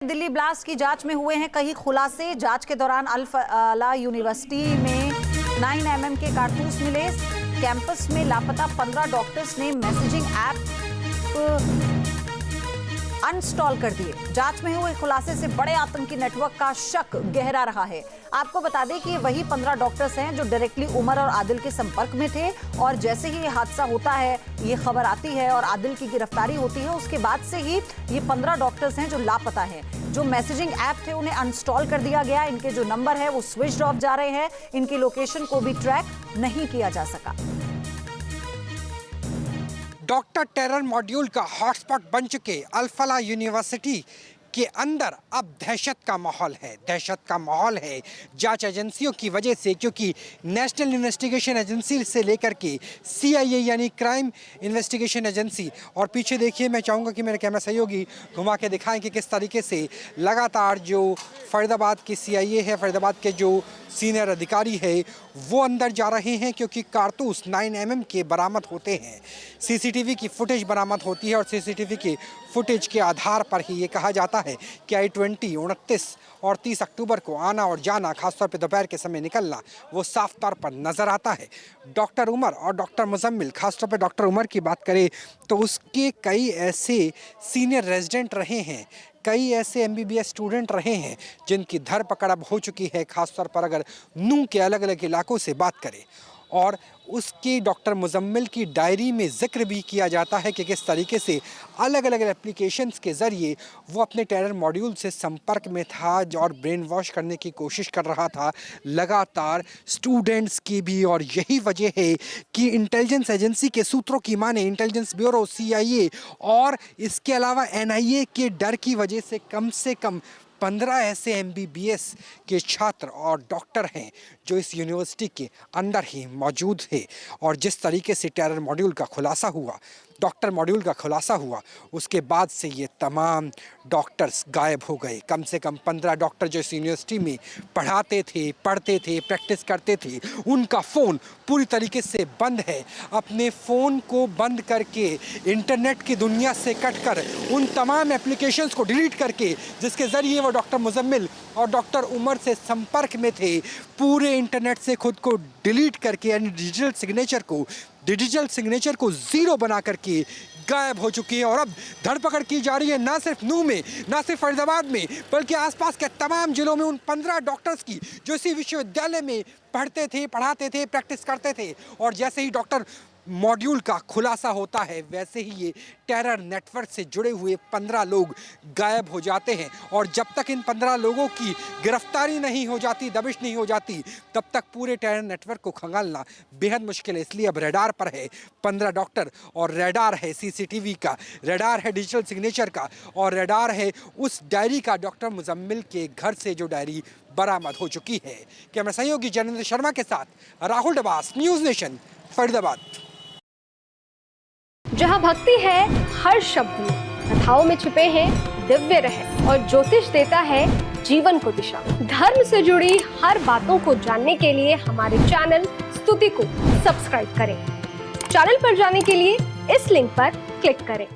Delhi blast की जांच में हुए हैं कई खुलासे। जांच के दौरान अल फलाह यूनिवर्सिटी में 9mm के कारतूस मिले। कैंपस में लापता 15 डॉक्टर्स ने मैसेजिंग ऐप अनस्टॉल कर दिए। जांच में हुए खुलासे से बड़े आतंकी नेटवर्क का शक गहरा रहा है। आपको बता दें कि वही 15 डॉक्टर्स हैं जो डायरेक्टली उमर और आदिल के संपर्क में थे, और जैसे ही ये हादसा होता है, ये खबर आती है और आदिल की गिरफ्तारी होती है, उसके बाद से ही ये 15 डॉक्टर्स हैं जो लापता हैं। जो मैसेजिंग ऐप थे उन्हें अनस्टॉल कर दिया गया। इनके जो नंबर है वो स्विच ऑफ जा रहे हैं। इनकी लोकेशन को भी ट्रैक नहीं किया जा सका। डॉक्टर टेरर मॉड्यूल का हॉटस्पॉट बन चुके अल फलाह यूनिवर्सिटी के अंदर अब दहशत का माहौल है। दहशत का माहौल है जांच एजेंसियों की वजह से, क्योंकि नेशनल इन्वेस्टिगेशन एजेंसी से लेकर के CIA यानी क्राइम इन्वेस्टिगेशन एजेंसी, और पीछे देखिए, मैं चाहूँगा कि मेरे कैमरा सहयोगी घुमा के दिखाएं कि किस तरीके से लगातार जो फरीदाबाद की CIA है, फरीदाबाद के जो सीनियर अधिकारी है, वो अंदर जा रहे हैं, क्योंकि कारतूस 9mm के बरामद होते हैं। CCTV की फुटेज बरामद होती है और CCTV की फुटेज के आधार पर ही ये कहा जाता है कि I-20 29 और 30 अक्टूबर को आना और जाना, खासतौर पे दोपहर के समय निकलना, वो साफ तौर पर नज़र आता है। डॉक्टर उमर और डॉक्टर मुजम्मिल, खासतौर पे डॉक्टर उमर की बात करें तो उसके कई ऐसे सीनियर रेजिडेंट रहे हैं, कई ऐसे MBBS स्टूडेंट रहे हैं जिनकी धरपकड़ अब हो चुकी है, खासतौर पर अगर नूह के अलग अलग इलाकों से बात करें। और उसकी डॉक्टर मुजम्मिल की डायरी में जिक्र भी किया जाता है कि किस तरीके से अलग अलग एप्लीकेशंस के ज़रिए वो अपने टेरर मॉड्यूल से संपर्क में था और ब्रेन वॉश करने की कोशिश कर रहा था लगातार स्टूडेंट्स की भी। और यही वजह है कि इंटेलिजेंस एजेंसी के सूत्रों की माने, इंटेलिजेंस ब्यूरो CIA और इसके अलावा NIA के डर की वजह से कम 15 ऐसे MBBS के छात्र और डॉक्टर हैं जो इस यूनिवर्सिटी के अंदर ही मौजूद है। और जिस तरीके से टेरर मॉड्यूल का खुलासा हुआ, डॉक्टर मॉड्यूल का खुलासा हुआ, उसके बाद से ये तमाम डॉक्टर्स गायब हो गए। कम से कम 15 डॉक्टर जो इस यूनिवर्सिटी में पढ़ाते थे, पढ़ते थे, प्रैक्टिस करते थे, उनका फ़ोन पूरी तरीके से बंद है। अपने फ़ोन को बंद करके, इंटरनेट की दुनिया से कटकर, उन तमाम एप्लीकेशंस को डिलीट करके जिसके ज़रिए वो डॉक्टर मुजम्मिल और डॉक्टर उमर से संपर्क में थे, पूरे इंटरनेट से खुद को डिलीट करके, यानी डिजिटल सिग्नेचर को ज़ीरो बना करके गायब हो चुकी है। और अब धरपकड़ की जा रही है ना सिर्फ नूह में, ना सिर्फ फरीदाबाद में, बल्कि आसपास के तमाम जिलों में उन 15 डॉक्टर्स की जो इसी विश्वविद्यालय में पढ़ते थे, पढ़ाते थे, प्रैक्टिस करते थे। और जैसे ही डॉक्टर मॉड्यूल का खुलासा होता है, वैसे ही ये टेरर नेटवर्क से जुड़े हुए 15 लोग गायब हो जाते हैं। और जब तक इन 15 लोगों की गिरफ्तारी नहीं हो जाती, दबिश नहीं हो जाती, तब तक पूरे टेरर नेटवर्क को खंगालना बेहद मुश्किल है। इसलिए अब रेडार पर है 15 डॉक्टर, और रेडार है CCTV का, रेडार है डिजिटल सिग्नेचर का, और रेडार है उस डायरी का, डॉक्टर मुजम्मिल के घर से जो डायरी बरामद हो चुकी है। कैमरा सहयोगी जनेंद्र शर्मा के साथ राहुल डबास, न्यूज़ नेशन, फरीदाबाद। जहाँ भक्ति है हर शब्द में, कथाओं में छुपे हैं दिव्य रहस्य, और ज्योतिष देता है जीवन को दिशा। धर्म से जुड़ी हर बातों को जानने के लिए हमारे चैनल स्तुति को सब्सक्राइब करें। चैनल पर जाने के लिए इस लिंक पर क्लिक करें।